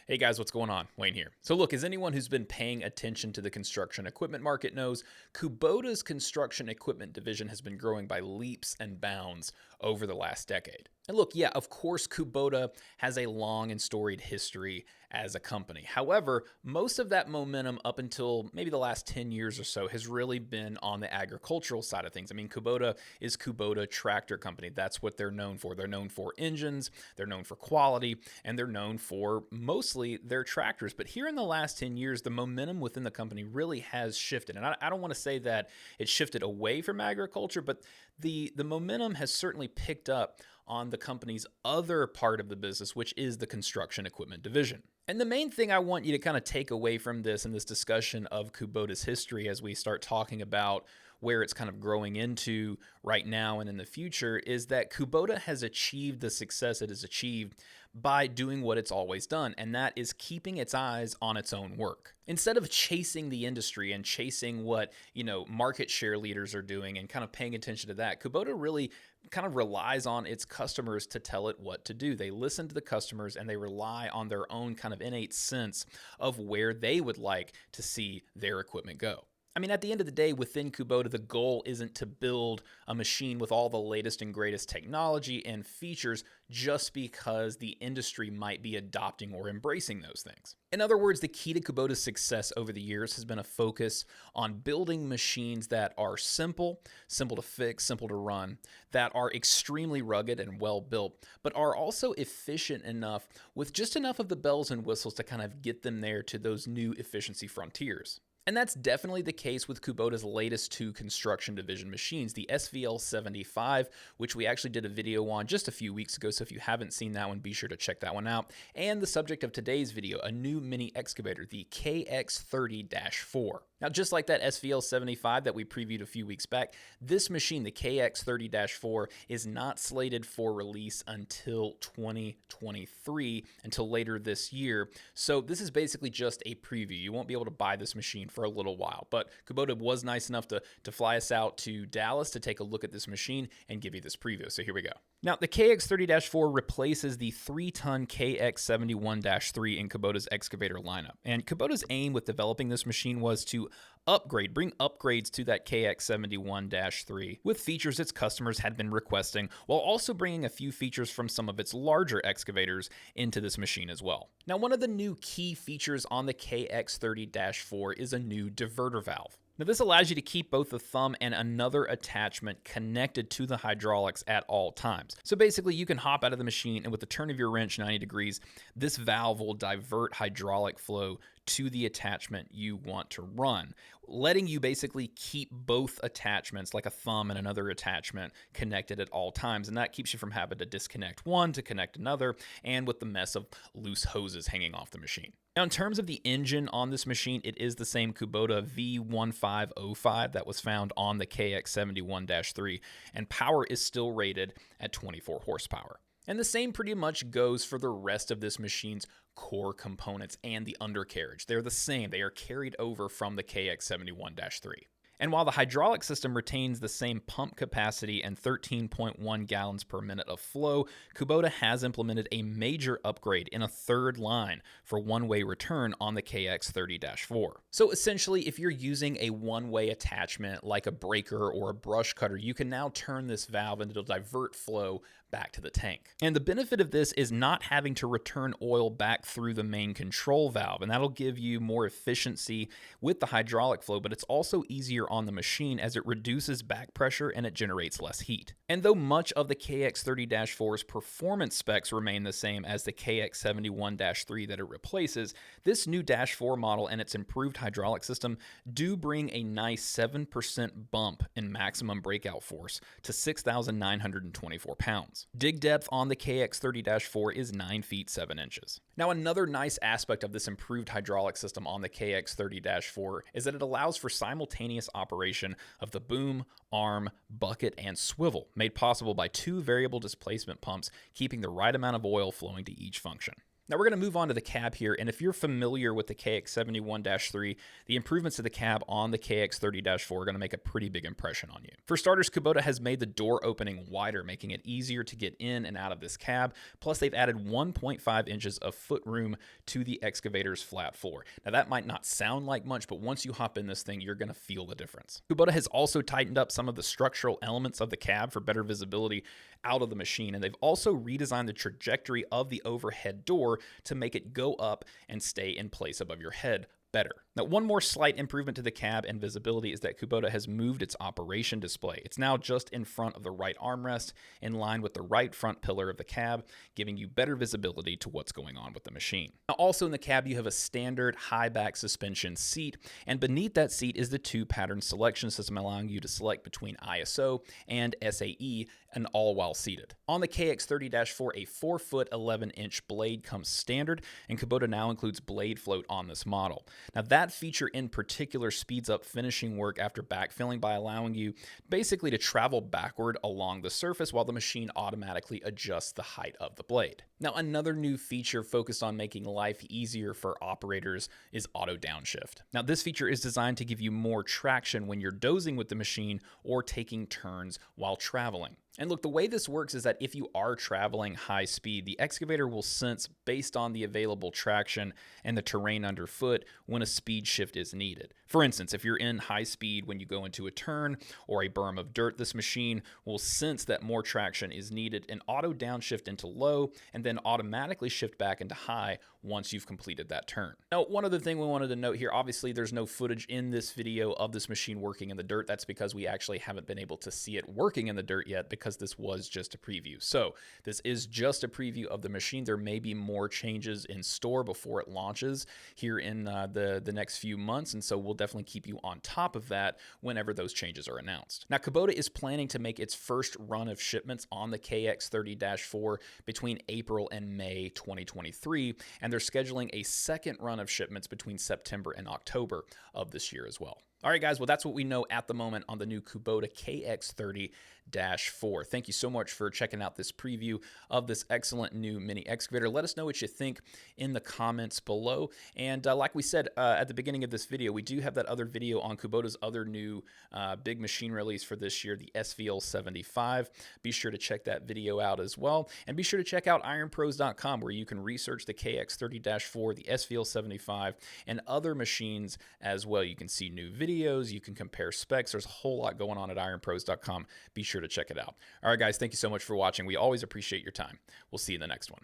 Hey guys, what's going on? Wayne here. So look, as anyone who's been paying attention to the construction equipment market knows, Kubota's construction equipment division has been growing by leaps and bounds over the last decade. And look, yeah, of course, Kubota has a long and storied history as a company. However, most of that momentum up until maybe the last 10 years or so has really been on the agricultural side of things. I mean, Kubota is Kubota Tractor Company. That's what they're known for. They're known for engines, they're known for quality, and they're known for mostly their tractors. But here in the last 10 years, the momentum within the company really has shifted. And I don't want to say that it shifted away from agriculture, but the momentum has certainly picked up on the company's other part of the business, which is the construction equipment division. And the main thing I want you to kind of take away from this and this discussion of Kubota's history as we start talking about where it's kind of growing into right now and in the future is that Kubota has achieved the success it has achieved by doing what it's always done, and that is keeping its eyes on its own work. Instead of chasing the industry and chasing what, market share leaders are doing and kind of paying attention to that, Kubota really kind of relies on its customers to tell it what to do. They listen to the customers and they rely on their own kind of innate sense of where they would like to see their equipment go. I mean, at the end of the day, within Kubota, the goal isn't to build a machine with all the latest and greatest technology and features just because the industry might be adopting or embracing those things. In other words, the key to Kubota's success over the years has been a focus on building machines that are simple to fix, simple to run, that are extremely rugged and well built, but are also efficient enough with just enough of the bells and whistles to kind of get them there to those new efficiency frontiers. And that's definitely the case with Kubota's latest two construction division machines, the SVL75, which we actually did a video on just a few weeks ago, so if you haven't seen that one, be sure to check that one out. And the subject of today's video, a new mini excavator, the KX030-4. Now, just like that SVL75 that we previewed a few weeks back, this machine, the KX030-4, is not slated for release until 2023, until later this year. So this is basically just a preview. You won't be able to buy this machine for a little while, but Kubota was nice enough to fly us out to Dallas to take a look at this machine and give you this preview. So here we go. Now, the KX030-4 replaces the 3-ton KX71-3 in Kubota's excavator lineup. And Kubota's aim with developing this machine was to bring upgrades to that KX71-3 with features its customers had been requesting, while also bringing a few features from some of its larger excavators into this machine as well. Now, one of the new key features on the KX030-4 is a new diverter valve. Now, this allows you to keep both the thumb and another attachment connected to the hydraulics at all times. So basically, you can hop out of the machine and with the turn of your wrench 90 degrees, this valve will divert hydraulic flow to the attachment you want to run, letting you basically keep both attachments, like a thumb and another attachment, connected at all times. And that keeps you from having to disconnect one to connect another, and with the mess of loose hoses hanging off the machine. Now, in terms of the engine on this machine, it is the same Kubota V1505 that was found on the KX71-3, and power is still rated at 24 horsepower. And the same pretty much goes for the rest of this machine's core components and the undercarriage. They're the same. They are carried over from the KX71-3. And while the hydraulic system retains the same pump capacity and 13.1 gallons per minute of flow, Kubota has implemented a major upgrade in a third line for one-way return on the KX030-4. So essentially, if you're using a one-way attachment like a breaker or a brush cutter, you can now turn this valve and it'll divert flow back to the tank. And the benefit of this is not having to return oil back through the main control valve, and that'll give you more efficiency with the hydraulic flow, but it's also easier on the machine as it reduces back pressure and it generates less heat. And though much of the KX030-4's performance specs remain the same as the KX71-3 that it replaces, this new -4 model and its improved hydraulic system do bring a nice 7% bump in maximum breakout force to 6,924 pounds. Dig depth on the KX030-4 is 9 feet 7 inches. Now, another nice aspect of this improved hydraulic system on the KX030-4 is that it allows for simultaneous operation of the boom, arm, bucket, and swivel, made possible by two variable displacement pumps, keeping the right amount of oil flowing to each function. Now we're going to move on to the cab here, and if you're familiar with the KX71-3, the improvements to the cab on the KX30-4 are going to make a pretty big impression on you. For starters, Kubota has made the door opening wider, making it easier to get in and out of this cab, plus they've added 1.5 inches of footroom to the Excavator's flat floor. Now that might not sound like much, but once you hop in this thing, you're going to feel the difference. Kubota has also tightened up some of the structural elements of the cab for better visibility out of the machine, and they've also redesigned the trajectory of the overhead door to make it go up and stay in place above your head better. Now, one more slight improvement to the cab and visibility is that Kubota has moved its operation display. It's now just in front of the right armrest, in line with the right front pillar of the cab, giving you better visibility to what's going on with the machine. Now, also in the cab, you have a standard high back suspension seat, and beneath that seat is the two pattern selection system, allowing you to select between ISO and SAE, and all while seated. On the KX30-4, a 4-foot 11-inch blade comes standard, and Kubota now includes blade float on this model. Now that feature in particular speeds up finishing work after backfilling by allowing you basically to travel backward along the surface while the machine automatically adjusts the height of the blade. Now another new feature focused on making life easier for operators is auto downshift. Now this feature is designed to give you more traction when you're dozing with the machine or taking turns while traveling. And look, the way this works is that if you are traveling high speed, the excavator will sense based on the available traction and the terrain underfoot when a speed shift is needed. For instance, if you're in high speed when you go into a turn or a berm of dirt, this machine will sense that more traction is needed and auto downshift into low and then automatically shift back into high once you've completed that turn. Now, one other thing we wanted to note here, obviously there's no footage in this video of this machine working in the dirt. That's because we actually haven't been able to see it working in the dirt yet because this was just a preview. So this is just a preview of the machine. There may be more changes in store before it launches here in the next few months, and so we'll definitely keep you on top of that whenever those changes are announced. Now, Kubota is planning to make its first run of shipments on the KX30-4 between April and May 2023, and they're scheduling a second run of shipments between September and October of this year as well. All right, guys, well, that's what we know at the moment on the new Kubota KX30-4. Thank you so much for checking out this preview of this excellent new mini excavator. Let us know what you think in the comments below. And like we said at the beginning of this video, we do have that other video on Kubota's other new big machine release for this year, the SVL75. Be sure to check that video out as well. And be sure to check out ironpros.com, where you can research the KX30-4, the SVL75, and other machines as well. You can see new videos, you can compare specs. There's a whole lot going on at ironpros.com. Be sure to check it out. All right, guys, thank you so much for watching. We always appreciate your time. We'll see you in the next one.